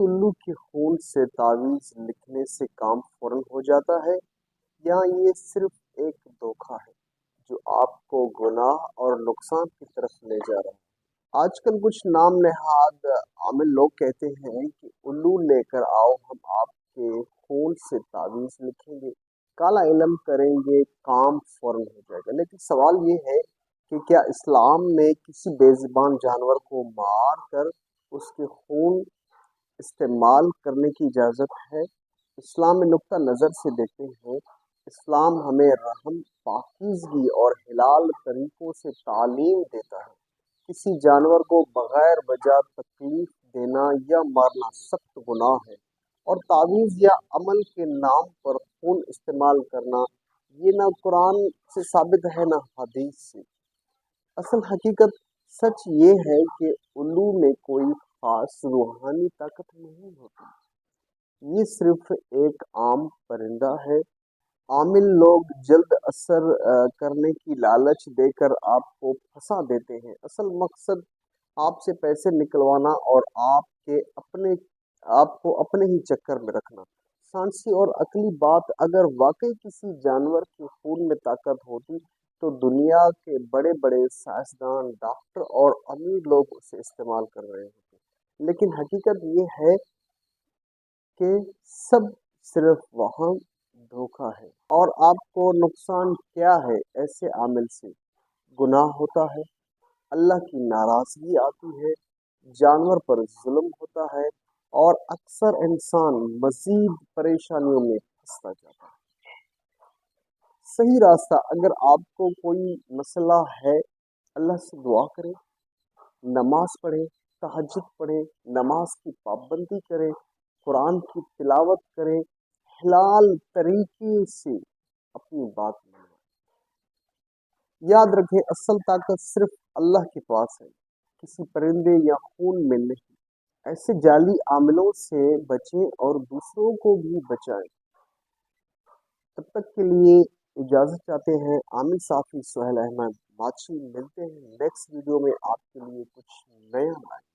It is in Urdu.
الو کے خون سے تعویذ لکھنے سے کام فوراً ہو جاتا ہے یا یہ صرف ایک دھوکہ ہے جو آپ کو گناہ اور نقصان کی طرف لے جا رہا ہے؟ آج کل کچھ نام نہاد عامل لوگ کہتے ہیں کہ الو لے کر آؤ، ہم آپ کے خون سے تعویذ لکھیں گے، کالا علم کریں گے، کام فوراً ہو جائے گا۔ لیکن سوال یہ ہے کہ کیا اسلام میں کسی بے زبان جانور کو مار کر اس کے خون استعمال کرنے کی اجازت ہے؟ اسلام میں نقطہ نظر سے دیکھتے ہیں، اسلام ہمیں رحم، پاکیزگی اور حلال طریقوں سے تعلیم دیتا ہے۔ کسی جانور کو بغیر وجہ تکلیف دینا یا مارنا سخت گناہ ہے، اور تعویذ یا عمل کے نام پر خون استعمال کرنا یہ نہ قرآن سے ثابت ہے نہ حدیث سے۔ اصل حقیقت سچ یہ ہے کہ الو میں کوئی خاص روحانی طاقت نہیں ہوتی، یہ صرف ایک عام پرندہ ہے۔ عامل لوگ جلد اثر کرنے کی لالچ دے کر آپ کو پھنسا دیتے ہیں۔ اصل مقصد آپ سے پیسے نکلوانا اور آپ کو اپنے ہی چکر میں رکھنا۔ سائنسی اور عقلی بات، اگر واقعی کسی جانور کے خون میں طاقت ہوتی تو دنیا کے بڑے بڑے سائنسدان، ڈاکٹر اور امیر لوگ اسے استعمال کر رہے ہوتے۔ لیکن حقیقت یہ ہے کہ سب صرف وہم، دھوکہ ہے۔ اور آپ کو نقصان کیا ہے ایسے عامل سے؟ گناہ ہوتا ہے، اللہ کی ناراضگی آتی ہے، جانور پر ظلم ہوتا ہے، اور اکثر انسان مزید پریشانیوں میں پھنستا جاتا ہے۔ صحیح راستہ، اگر آپ کو کوئی مسئلہ ہے، اللہ سے دعا کریں، نماز پڑھیں، تہجد پڑھیں، نماز کی پابندی کریں، قرآن کی تلاوت کریں، حلال طریقے سے اپنی بات مانیں۔ یاد رکھیں، اصل طاقت صرف اللہ کے پاس ہے، کسی پرندے یا خون میں نہیں۔ ایسے جعلی عاملوں سے بچیں اور دوسروں کو بھی بچائیں۔ تب تک کے لیے اجازت چاہتے ہیں عامل صافی، سہیل احمد ماچھی۔ ملتے ہیں نیکسٹ ویڈیو میں آپ کے لیے کچھ نیا لائیں۔